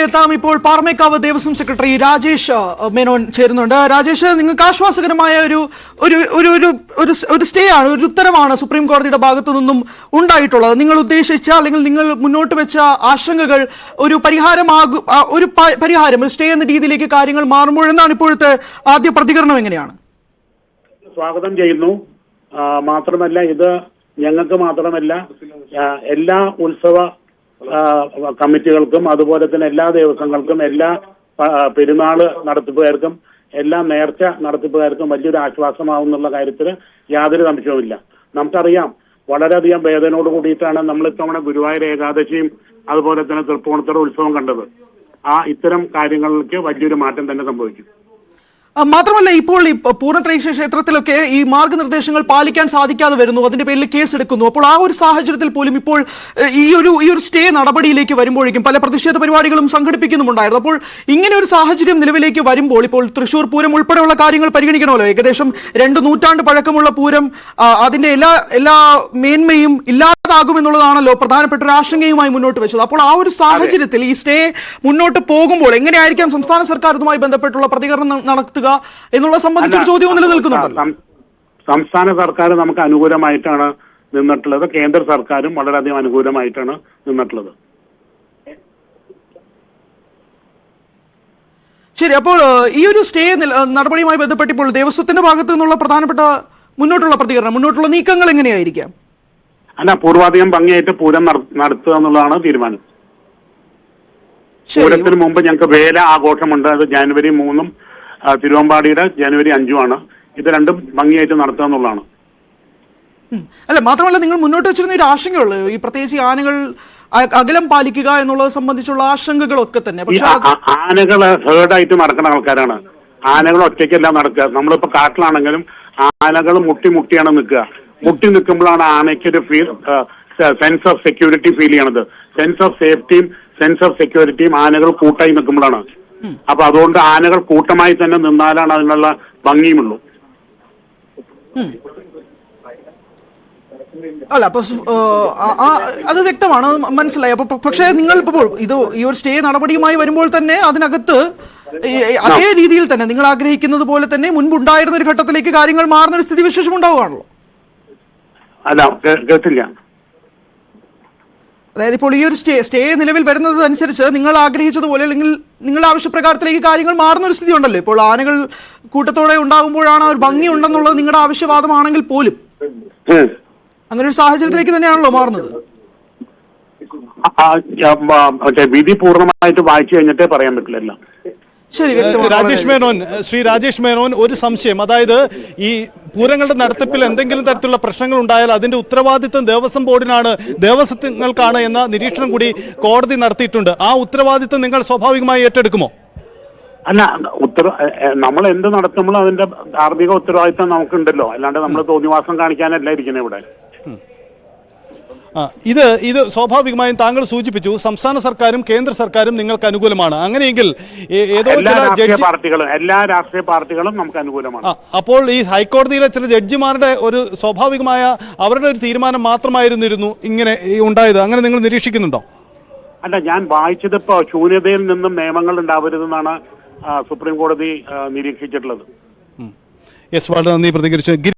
എത്താം. ഇപ്പോൾ പാറമേക്കാവ് ദേവസ്വം സെക്രട്ടറി രാജേഷ് മേനോൻ ചേരുന്നുണ്ട്. രാജേഷ്, നിങ്ങൾക്ക് ആശ്വാസകരമായ ഒരു സ്റ്റേ ആണ്, ഒരു ഉത്തരവാണ് സുപ്രീം കോടതിയുടെ ഭാഗത്തു നിന്നും ഉണ്ടായിട്ടുള്ളത്. നിങ്ങൾ ഉദ്ദേശിച്ച അല്ലെങ്കിൽ നിങ്ങൾ മുന്നോട്ട് വെച്ച ആശങ്കകൾ ഒരു പരിഹാരം സ്റ്റേ എന്ന രീതിയിലേക്ക് കാര്യങ്ങൾ മാറുമ്പോഴെന്നാണ് ഇപ്പോഴത്തെ ആദ്യ പ്രതികരണം. എങ്ങനെയാണ്? സ്വാഗതം ചെയ്യുന്നു. മാത്രമല്ല, ഇത് ഞങ്ങൾക്ക് മാത്രമല്ല, എല്ലാ ഉത്സവ കമ്മിറ്റികൾക്കും അതുപോലെ തന്നെ എല്ലാ ദേവസ്വങ്ങൾക്കും എല്ലാ പെരുന്നാള് നടത്തിപ്പുകാർക്കും എല്ലാ നേർച്ച നടത്തിപ്പുകാർക്കും വലിയൊരു ആശ്വാസമാവുന്നുള്ള കാര്യത്തിൽ യാതൊരു സംശയവുമില്ല. നമുക്കറിയാം, വളരെയധികം വേദനയോട് കൂടിയിട്ടാണ് നമ്മൾ ഇത്തവണ ഗുരുവായൂർ ഏകാദശിയും അതുപോലെ തന്നെ തൃപ്പൂണിത്തുറ ഉത്സവം കണ്ടത്. ഇത്തരം കാര്യങ്ങൾക്ക് വലിയൊരു മാറ്റം തന്നെ സംഭവിക്കും. മാത്രമല്ല, ഇപ്പോൾ ഈ പൂർണ്ണത്രയീശ ക്ഷേത്രത്തിലൊക്കെ ഈ മാർഗനിർദ്ദേശങ്ങൾ പാലിക്കാൻ സാധിക്കാതെ വരുന്നു, അതിന്റെ പേരിൽ കേസ് എടുക്കുന്നു. അപ്പോൾ ആ ഒരു സാഹചര്യത്തിൽ പോലും ഇപ്പോൾ ഈ ഒരു സ്റ്റേ നടപടിയിലേക്ക് വരുമ്പോഴേക്കും പല പ്രതിഷേധ പരിപാടികളും സംഘടിപ്പിക്കുന്നുണ്ടായിരുന്നു. അപ്പോൾ ഇങ്ങനെ ഒരു സാഹചര്യം നിലവിലേക്ക് വരുമ്പോൾ ഇപ്പോൾ തൃശ്ശൂർ പൂരം ഉൾപ്പെടെയുള്ള കാര്യങ്ങൾ പരിഗണിക്കണമല്ലോ. ഏകദേശം 2 നൂറ്റാണ്ട് പഴക്കമുള്ള പൂരം, അതിന്റെ എല്ലാ മേന്മയും ഇല്ലാതാകുമെന്നുള്ളതാണല്ലോ പ്രധാനപ്പെട്ട ഒരു ആശങ്കയുമായി മുന്നോട്ട് വെച്ചത്. അപ്പോൾ ആ ഒരു സാഹചര്യത്തിൽ ഈ സ്റ്റേ മുന്നോട്ട് പോകുമ്പോൾ എങ്ങനെയായിരിക്കാം സംസ്ഥാന സർക്കാർ ഇതുമായി ബന്ധപ്പെട്ടുള്ള പ്രതികരണം നടത്തുക എന്നുള്ള സംബന്ധിച്ചൊരു ചോദ്യവും നിലനിൽക്കുന്നുണ്ടല്ലോ. സംസ്ഥാന സർക്കാർ നമുക്ക് അനുകൂലമായിട്ടാണ് നിന്നിട്ടുള്ളത്. കേന്ദ്ര സർക്കാരും വളരെയധികം അനുകൂലമായിട്ടാണ് നിന്നിട്ടുള്ളത്. ശരി, അപ്പോൾ ഈ ഒരു സ്റ്റേ നടപടിയുമായി ബന്ധപ്പെട്ട് ഇപ്പോൾ ദേവസ്വത്തിന്റെ ഭാഗത്തു നിന്നുള്ള പ്രധാനപ്പെട്ട മുന്നോട്ടുള്ള പ്രതികരണം, മുന്നോട്ടുള്ള നീക്കങ്ങൾ എങ്ങനെയായിരിക്കാം? പൂർവാധികം ഭംഗിയായിട്ട് പൂരം നടത്തുക എന്നുള്ളതാണ് തീരുമാനം. പൂരത്തിന് മുമ്പ് ഞങ്ങൾക്ക് വേല ആഘോഷമുണ്ട്. അത് ജനുവരി 3 തിരുവമ്പാടിയുടെ ജനുവരി 5 ഇത് രണ്ടും ഭംഗിയായിട്ട് നടത്തുക എന്നുള്ളതാണ്. അല്ല, മാത്രമല്ല, നിങ്ങൾ മുന്നോട്ട് വെച്ചിരുന്ന ഒരു ആശങ്കയുള്ളൂ, ഈ പ്രത്യേകിച്ച് ആനകൾ അകലം പാലിക്കുക എന്നുള്ളത് സംബന്ധിച്ചുള്ള ആശങ്കകളൊക്കെ തന്നെ. പക്ഷേ ആനകള് ഹേർഡായിട്ട് നടക്കുന്ന ആൾക്കാരാണ്. ആനകൾ ഒറ്റയ്ക്കല്ല നടക്കുക. നമ്മളിപ്പോ കാട്ടിലാണെങ്കിലും ആനകൾ മുട്ടിയാണ് നിൽക്കുക. മുട്ടി നിൽക്കുമ്പോഴാണ് ആനയ്ക്കൊരു സെൻസ് ഓഫ് സെക്യൂരിറ്റി ഫീൽ ചെയ്യണത്. സെൻസ് ഓഫ് സേഫ്റ്റിയും സെൻസ് ഓഫ് സെക്യൂരിറ്റിയും ആനകൾ കൂട്ടായി നിൽക്കുമ്പോഴാണ്. അപ്പൊ അതുകൊണ്ട് ആനകൾ കൂട്ടമായി തന്നെ നിന്നാലാണ് അതിനുള്ള ഭംഗിയുമുള്ളൂ. അല്ല, അപ്പൊ അത് വ്യക്തമാണ്, മനസ്സിലായി. അപ്പൊ പക്ഷേ നിങ്ങൾ ഇപ്പോൾ ഈ ഒരു സ്റ്റേ നടപടിയുമായി വരുമ്പോൾ തന്നെ അതിനകത്ത് അതേ രീതിയിൽ തന്നെ നിങ്ങൾ ആഗ്രഹിക്കുന്നത് പോലെ തന്നെ മുൻപുണ്ടായിരുന്ന ഒരു ഘട്ടത്തിലേക്ക് കാര്യങ്ങൾ മാറുന്ന ഒരു സ്ഥിതിവിശേഷം ഉണ്ടാവുകയാണല്ലോ. അല്ല, കേട്ടില്ല. അതായത് ഇപ്പോൾ ഈ ഒരു സ്റ്റേ നിലവിൽ വരുന്നത് അനുസരിച്ച് നിങ്ങൾ ആഗ്രഹിച്ചതുപോലെ അല്ലെങ്കിൽ നിങ്ങളുടെ ആവശ്യപ്രകാരത്തിലേക്ക് കാര്യങ്ങൾ മാറുന്ന ഒരു സ്ഥിതി ഉണ്ടല്ലോ. ഇപ്പോൾ ആനകൾ കൂട്ടത്തോടെ ഉണ്ടാകുമ്പോഴാണ് ഒരു ഭംഗി ഉണ്ടെന്നുള്ളത് നിങ്ങളുടെ ആവശ്യവാദമാണെങ്കിൽ പോലും അങ്ങനെ ഒരു സാഹചര്യത്തിലേക്ക് തന്നെയാണല്ലോ മാറുന്നത്. വിധി പൂർണ്ണമായിട്ട് വായിച്ചു കഴിഞ്ഞിട്ടേ പറയാൻ പറ്റില്ല. ശരി, ശ്രീ രാജേഷ് മേനോൻ, ഒരു സംശയം, അതായത് ഈ പൂരങ്ങളുടെ നടത്തിപ്പിൽ എന്തെങ്കിലും തരത്തിലുള്ള പ്രശ്നങ്ങൾ ഉണ്ടായാൽ അതിന്റെ ഉത്തരവാദിത്വം ദേവസ്വം ബോർഡിനാണ്, ദേവസ്വങ്ങൾക്കാണ് എന്ന നിരീക്ഷണം കൂടി കോടതി നടത്തിയിട്ടുണ്ട്. ആ ഉത്തരവാദിത്വം നിങ്ങൾ സ്വാഭാവികമായി ഏറ്റെടുക്കുമോ? അല്ല, നമ്മൾ എന്ത് നടത്തുമ്പോഴും അതിന്റെ ധാർമ്മിക ഉത്തരവാദിത്വം നമുക്കുണ്ടല്ലോ. അല്ലാണ്ട് നമ്മൾ തോന്നിവാസം കാണിക്കാനല്ല ഇരിക്കുന്നത് ഇവിടെ. ഇത് സ്വാഭാവികമായും താങ്കൾ സൂചിപ്പിച്ചു, സംസ്ഥാന സർക്കാരും കേന്ദ്ര സർക്കാരും നിങ്ങൾക്ക് അനുകൂലമാണ്. അങ്ങനെയെങ്കിൽ എല്ലാ രാഷ്ട്രീയ പാർട്ടികളും നമുക്ക് അനുകൂലമാണ്. അപ്പോൾ ഈ ഹൈക്കോടതിയിലെ ചില ജഡ്ജിമാരുടെ ഒരു സ്വാഭാവികമായ അവരുടെ ഒരു തീരുമാനം മാത്രമായിരുന്നിരുന്നു ഇങ്ങനെ ഉണ്ടായത്, അങ്ങനെ നിങ്ങൾ നിരീക്ഷിക്കുന്നുണ്ടോ? അല്ല, ഞാൻ വായിച്ചത് ഇപ്പോ ശൂന്യതയിൽ നിന്നും നിയമങ്ങൾ ഉണ്ടാവരുതെന്നാണ് സുപ്രീം കോടതി നിരീക്ഷിച്ചിട്ടുള്ളത്. വളരെ നന്ദി പ്രതികരിച്ചു.